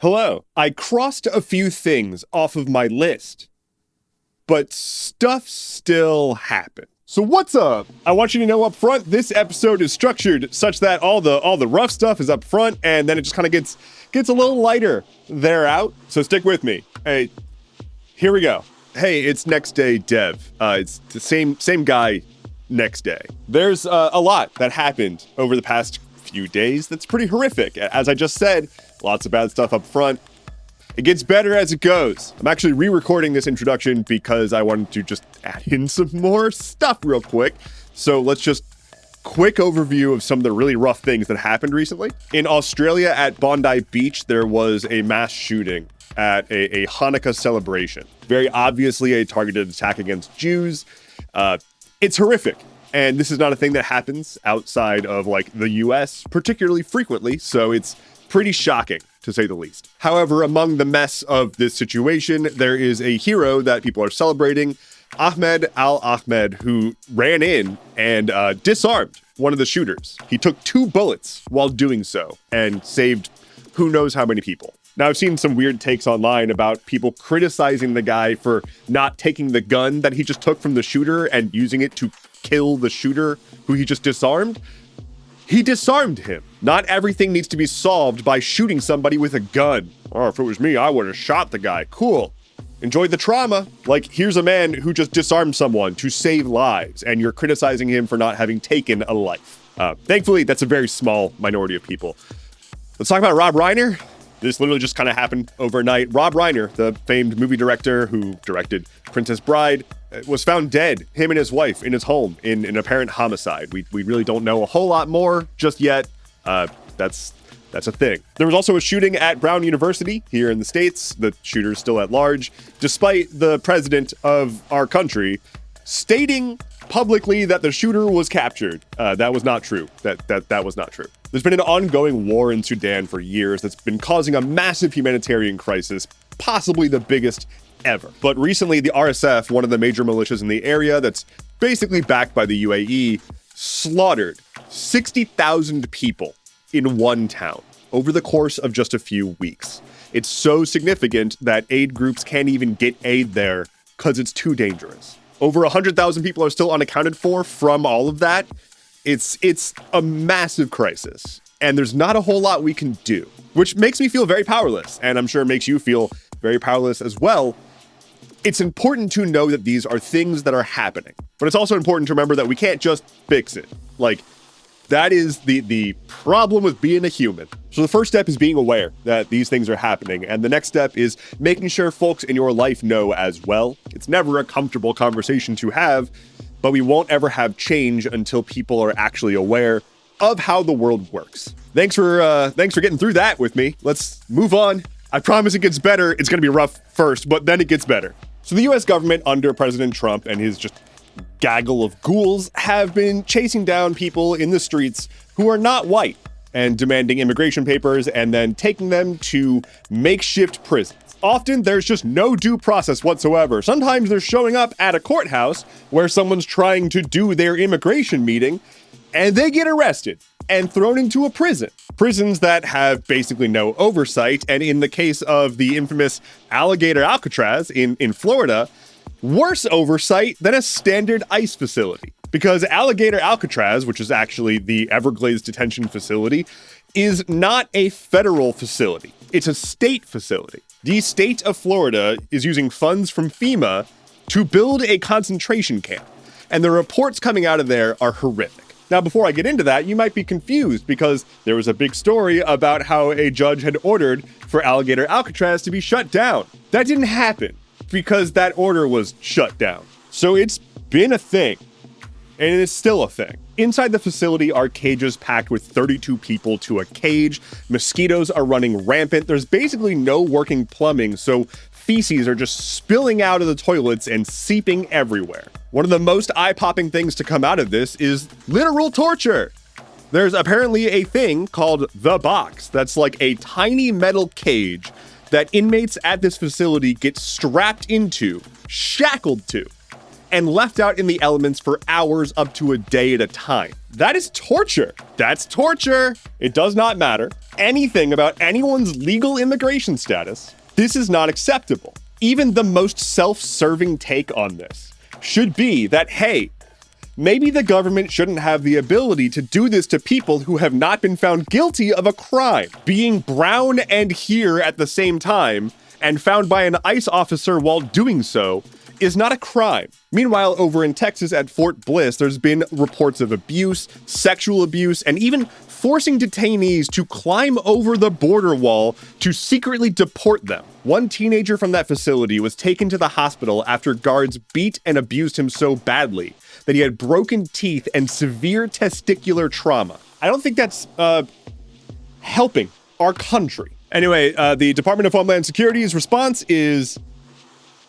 Hello. I crossed a few things off of my list, but stuff still happened. So what's up? I want you to know up front, this episode is structured such that all the rough stuff is up front, and then it just kind of gets a little lighter there out. So stick with me. Hey, here we go. Hey, it's Next Day Dev. It's the same guy next day. There's a lot that happened over the past few days that's pretty horrific. As I just said, lots of bad stuff up front. It gets better as it goes. I'm actually re-recording this introduction because I wanted to just add in some more stuff real quick. So let's just quick overview of some of the really rough things that happened recently. In Australia at Bondi Beach, there was a mass shooting at a Hanukkah celebration. Very obviously a targeted attack against Jews. It's horrific. And this is not a thing that happens outside of like the US particularly frequently. So it's pretty shocking, to say the least. However, among the mess of this situation, there is a hero that people are celebrating, Ahmed al-Ahmed, who ran in and disarmed one of the shooters. He took 2 bullets while doing so and saved who knows how many people. Now, I've seen some weird takes online about people criticizing the guy for not taking the gun that he just took from the shooter and using it to kill the shooter who he just disarmed. He disarmed him. Not everything needs to be solved by shooting somebody with a gun. Or if it was me, I would have shot the guy. Cool. Enjoy the trauma. Like, here's a man who just disarmed someone to save lives, and you're criticizing him for not having taken a life. Thankfully, that's a very small minority of people. Let's talk about Rob Reiner. This literally just kind of happened overnight. Rob Reiner, the famed movie director who directed Princess Bride, was found dead, him and his wife, in his home in an apparent homicide. We really don't know a whole lot more just yet. That's a thing. There was also a shooting at Brown University here in the States. The shooter's still at large, despite the president of our country stating publicly that the shooter was captured. That was not true. That was not true. There's been an ongoing war in Sudan for years that's been causing a massive humanitarian crisis, possibly the biggest ever. But recently, the RSF, one of the major militias in the area that's basically backed by the UAE, slaughtered 60,000 people in one town over the course of just a few weeks. It's so significant that aid groups can't even get aid there because it's too dangerous. Over 100,000 people are still unaccounted for from all of that. It's a massive crisis, and there's not a whole lot we can do, which makes me feel very powerless, and I'm sure makes you feel very powerless as well. It's important to know that these are things that are happening, but it's also important to remember that we can't just fix it. Like, that is the problem with being a human. So the first step is being aware that these things are happening. And the next step is making sure folks in your life know as well. It's never a comfortable conversation to have, but we won't ever have change until people are actually aware of how the world works. Thanks for getting through that with me. Let's move on. I promise it gets better. It's going to be rough first, but then it gets better. So the US government under President Trump and his just gaggle of ghouls have been chasing down people in the streets who are not white and demanding immigration papers and then taking them to makeshift prisons. Often there's just no due process whatsoever. Sometimes they're showing up at a courthouse where someone's trying to do their immigration meeting and they get arrested and thrown into a prison. Prisons that have basically no oversight. And in the case of the infamous Alligator Alcatraz in Florida, worse oversight than a standard ICE facility. Because Alligator Alcatraz, which is actually the Everglades detention facility, is not a federal facility. It's a state facility. The state of Florida is using funds from FEMA to build a concentration camp. And the reports coming out of there are horrific. Now, before I get into that, you might be confused because there was a big story about how a judge had ordered for Alligator Alcatraz to be shut down. That didn't happen because that order was shut down. So it's been a thing, and it is still a thing. Inside the facility are cages packed with 32 people to a cage. Mosquitoes are running rampant. There's basically no working plumbing, so feces are just spilling out of the toilets and seeping everywhere. One of the most eye-popping things to come out of this is literal torture. There's apparently a thing called the box that's like a tiny metal cage that inmates at this facility get strapped into, shackled to, and left out in the elements for hours up to a day at a time. That is torture. That's torture. It does not matter anything about anyone's legal immigration status. This is not acceptable. Even the most self-serving take on this should be that, hey, maybe the government shouldn't have the ability to do this to people who have not been found guilty of a crime. Being brown and here at the same time and found by an ICE officer while doing so is not a crime. Meanwhile, over in Texas at Fort Bliss, there's been reports of abuse, sexual abuse, and even forcing detainees to climb over the border wall to secretly deport them. One teenager from that facility was taken to the hospital after guards beat and abused him so badly that he had broken teeth and severe testicular trauma. I don't think that's helping our country. Anyway, the Department of Homeland Security's response is,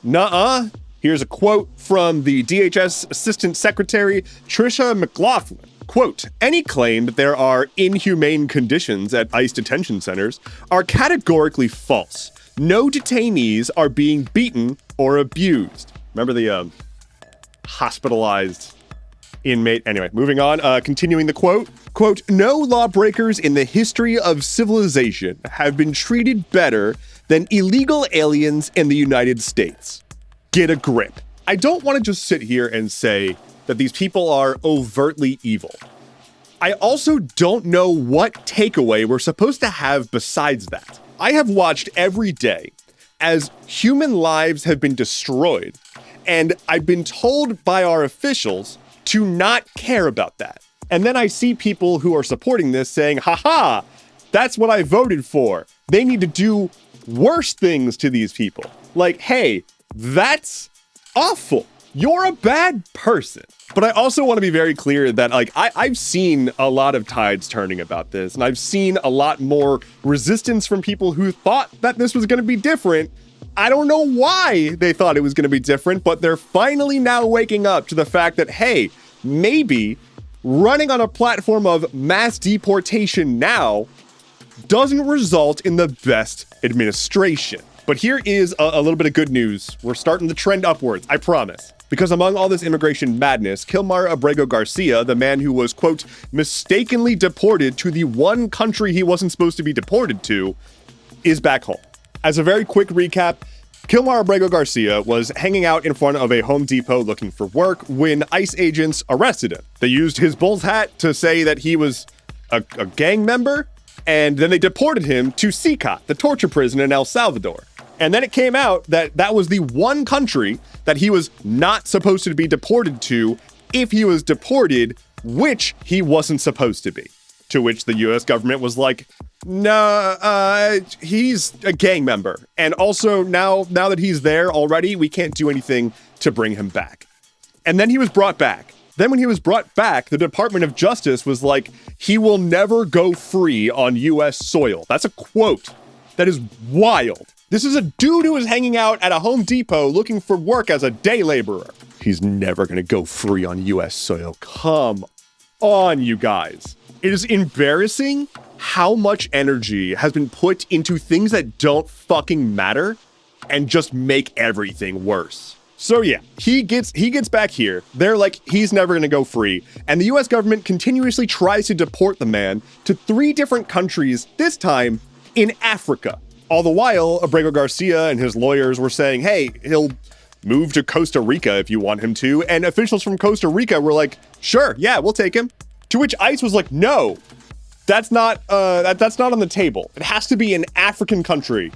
nuh-uh. Here's a quote from the DHS Assistant Secretary, Tricia McLaughlin. Quote, any claim that there are inhumane conditions at ICE detention centers are categorically false. No detainees are being beaten or abused. Remember the hospitalized inmate? Anyway, moving on, continuing the quote. Quote, no lawbreakers in the history of civilization have been treated better than illegal aliens in the United States. Get a grip. I don't want to just sit here and say that these people are overtly evil. I also don't know what takeaway we're supposed to have besides that. I have watched every day as human lives have been destroyed, and I've been told by our officials to not care about that. And then I see people who are supporting this saying, haha, that's what I voted for. They need to do worse things to these people. Like, hey, that's awful. You're a bad person. But I also want to be very clear that I've seen a lot of tides turning about this, and I've seen a lot more resistance from people who thought that this was going to be different. I don't know why they thought it was going to be different, but they're finally now waking up to the fact that, hey, maybe running on a platform of mass deportation now doesn't result in the best administration. But here is a little bit of good news. We're starting to trend upwards, I promise. Because among all this immigration madness, Kilmar Abrego Garcia, the man who was, quote, mistakenly deported to the one country he wasn't supposed to be deported to, is back home. As a very quick recap, Kilmar Abrego Garcia was hanging out in front of a Home Depot looking for work when ICE agents arrested him. They used his bull's hat to say that he was a gang member, and then they deported him to CICAT, the torture prison in El Salvador. And then it came out that that was the one country that he was not supposed to be deported to if he was deported, which he wasn't supposed to be. To which the US government was like, no, he's a gang member. And also now that he's there already, we can't do anything to bring him back. And then he was brought back. Then when he was brought back, the Department of Justice was like, he will never go free on US soil. That's a quote. That is wild. This is a dude who was hanging out at a Home Depot looking for work as a day laborer. He's never gonna go free on US soil. Come on, you guys. It is embarrassing how much energy has been put into things that don't fucking matter and just make everything worse. So yeah, he gets back here. They're like, he's never gonna go free. And the US government continuously tries to deport the man to 3 different countries, this time in Africa. All the while, Abrego Garcia and his lawyers were saying, hey, he'll move to Costa Rica if you want him to. And officials from Costa Rica were like, sure, yeah, we'll take him. To which ICE was like, no, that's not on the table. It has to be an African country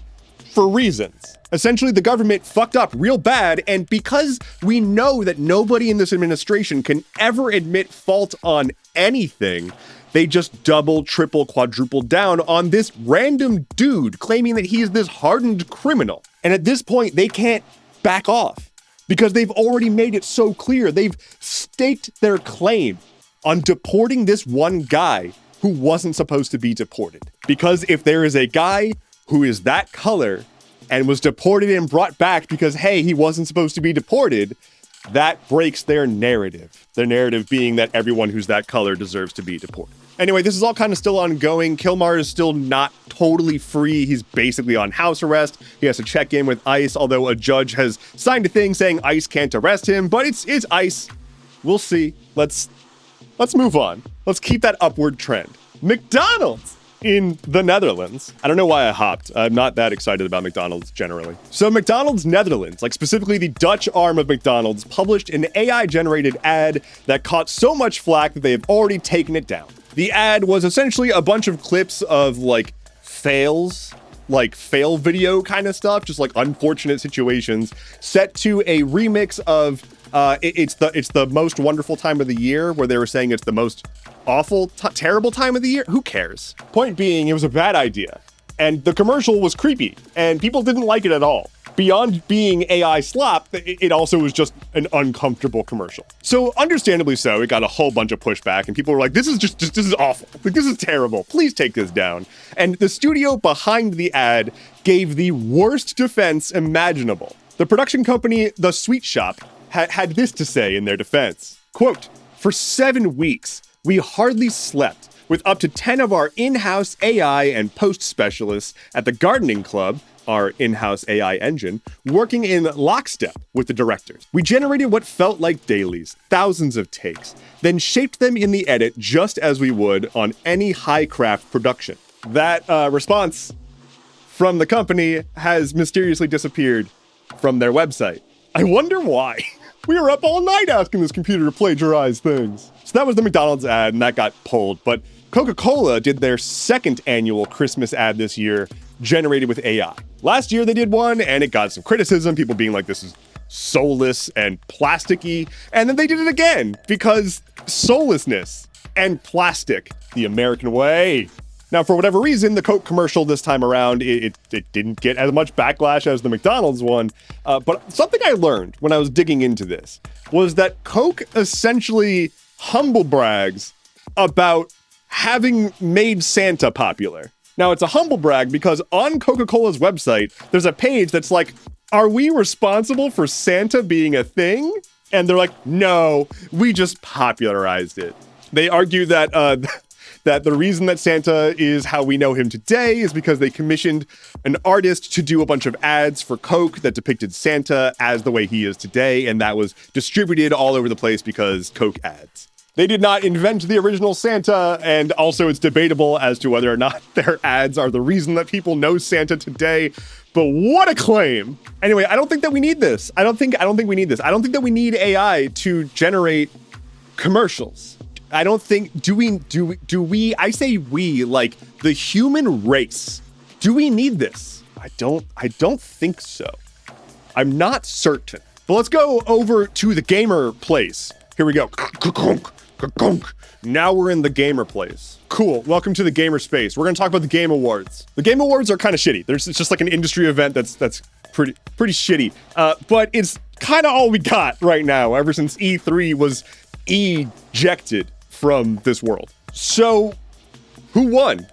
for reasons. Essentially, the government fucked up real bad. And because we know that nobody in this administration can ever admit fault on anything, they just double, triple, quadruple down on this random dude claiming that he is this hardened criminal. And at this point, they can't back off because they've already made it so clear. They've staked their claim on deporting this one guy who wasn't supposed to be deported. Because if there is a guy who is that color and was deported and brought back because, hey, he wasn't supposed to be deported, That breaks their narrative. Their narrative being that everyone who's that color deserves to be deported. Anyway, this is all kind of still ongoing. Kilmar is still not totally free. He's basically on house arrest. He has to check in with ICE, although a judge has signed a thing saying ICE can't arrest him, but it's ICE. We'll see. Let's move on. Let's keep that upward trend. McDonald's in the Netherlands. I don't know why I hopped. I'm not that excited about McDonald's generally. So McDonald's Netherlands, like specifically the Dutch arm of McDonald's, published an AI-generated ad that caught so much flack that they have already taken it down. The ad was essentially a bunch of clips of like fails, like fail video kind of stuff, just like unfortunate situations set to a remix of it's the most wonderful time of the year, where they were saying it's the most awful, terrible time of the year. Who cares? Point being, it was a bad idea. And the commercial was creepy and people didn't like it at all. Beyond being AI slop, it also was just an uncomfortable commercial. So understandably so, it got a whole bunch of pushback and people were like, this is awful. Like, this is terrible. Please take this down. And the studio behind the ad gave the worst defense imaginable. The production company, The Sweet Shop, had this to say in their defense. Quote, "For 7 weeks, we hardly slept, with up to 10 of our in-house AI and post specialists at the Gardening Club, our in-house AI engine, working in lockstep with the directors. We generated what felt like dailies, thousands of takes, then shaped them in the edit just as we would on any high-craft production." That response from the company has mysteriously disappeared from their website. I wonder why. We were up all night asking this computer to plagiarize things. So that was the McDonald's ad, and that got pulled. But Coca-Cola did their second annual Christmas ad this year, generated with AI. Last year they did one, and it got some criticism, people being like, this is soulless and plasticky. And then they did it again, because soullessness and plastic, the American way. Now, for whatever reason, the Coke commercial this time around, it didn't get as much backlash as the McDonald's one. But something I learned when I was digging into this was that Coke essentially humble brags about having made Santa popular. Now, it's a humble brag because on Coca-Cola's website, there's a page that's like, are we responsible for Santa being a thing? And they're like, no, we just popularized it. They argue that that the reason that Santa is how we know him today is because they commissioned an artist to do a bunch of ads for Coke that depicted Santa as the way he is today, and that was distributed all over the place because Coke ads. They did not invent the original Santa, and also it's debatable as to whether or not their ads are the reason that people know Santa today. But what a claim! Anyway, I don't think that we need this. I don't think we need this. I don't think that we need AI to generate commercials. I don't think, do we, I say we, like the human race, do we need this? I don't think so. I'm not certain. But let's go over to the gamer place. Here we go. Now we're in the gamer place. Cool, welcome to the gamer space. We're gonna talk about the Game Awards. The Game Awards are kind of shitty. It's just like an industry event that's pretty shitty. But it's kind of all we got right now, ever since E3 was ejected from this world. So, who won?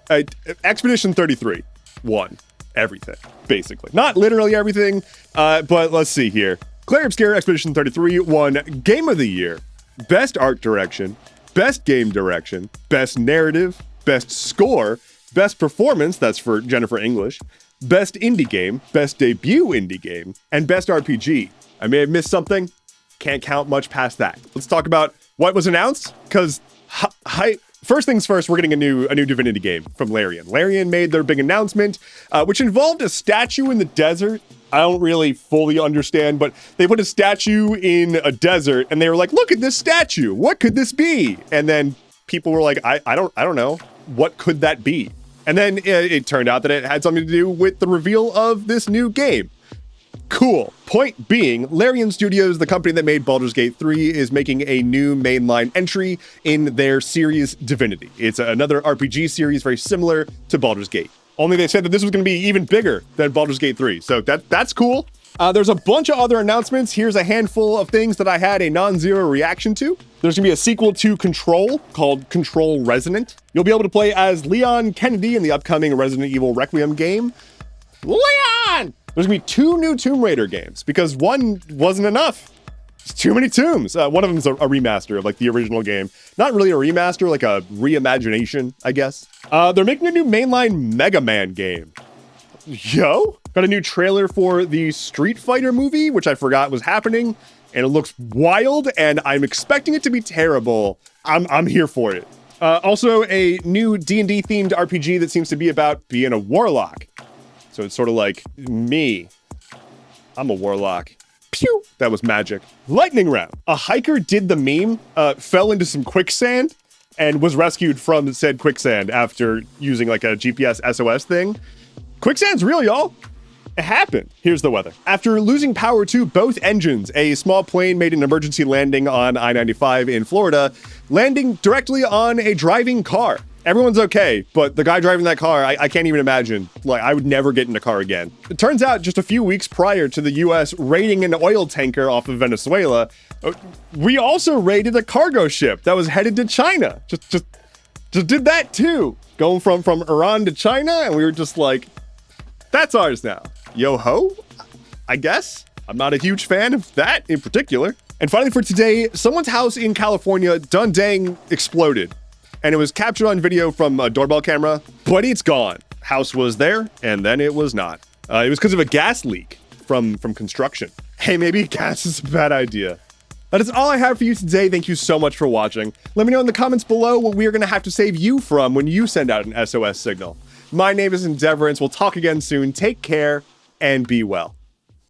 Expedition 33 won everything, basically. Not literally everything, but let's see here. Claire Obscure Expedition 33 won Game of the Year, Best Art Direction, Best Game Direction, Best Narrative, Best Score, Best Performance, that's for Jennifer English, Best Indie Game, Best Debut Indie Game, and Best RPG. I may have missed something. Can't count much past that. Let's talk about what was announced, because first things first, we're getting a new Divinity game from Larian. Larian made their big announcement, which involved a statue in the desert. I don't really fully understand, but they put a statue in a desert and they were like, look at this statue. What could this be? And then people were like, I don't know. What could that be? And then it turned out that it had something to do with the reveal of this new game. Cool. Point being, Larian Studios, the company that made Baldur's Gate 3, is making a new mainline entry in their series Divinity. It's another RPG series very similar to Baldur's Gate. Only they said that this was going to be even bigger than Baldur's Gate 3, so that's cool. There's a bunch of other announcements. Here's a handful of things that I had a non-zero reaction to. There's going to be a sequel to Control called Control Resonant. You'll be able to play as Leon Kennedy in the upcoming Resident Evil Requiem game. Leon! There's going to be 2 new Tomb Raider games because one wasn't enough. It's too many tombs. One of them is a remaster of like the original game. Not really a remaster, like a reimagination, I guess. They're making a new mainline Mega Man game. Yo, got a new trailer for the Street Fighter movie, which I forgot was happening, and it looks wild, and I'm expecting it to be terrible. I'm here for it. Also, a new D&D themed RPG that seems to be about being a warlock. So it's sort of like me. I'm a warlock. Pew! That was magic. Lightning round. A hiker did the meme, fell into some quicksand, and was rescued from said quicksand after using like a GPS SOS thing. Quicksand's real, y'all. It happened. Here's the weather. After losing power to both engines, a small plane made an emergency landing on I-95 in Florida, landing directly on a driving car. Everyone's okay, but the guy driving that car, I can't even imagine. Like, I would never get in a car again. It turns out just a few weeks prior to the US raiding an oil tanker off of Venezuela, we also raided a cargo ship that was headed to China. Just did that too. Going from Iran to China, and we were just like, that's ours now. Yo ho, I guess. I'm not a huge fan of that in particular. And finally for today, someone's house in California done dang exploded. And it was captured on video from a doorbell camera, but it's gone. House was there, and then it was not. It was because of a gas leak from construction. Hey, maybe gas is a bad idea. That is all I have for you today. Thank you so much for watching. Let me know in the comments below what we are going to have to save you from when you send out an SOS signal. My name is Endeavorance. We'll talk again soon. Take care and be well.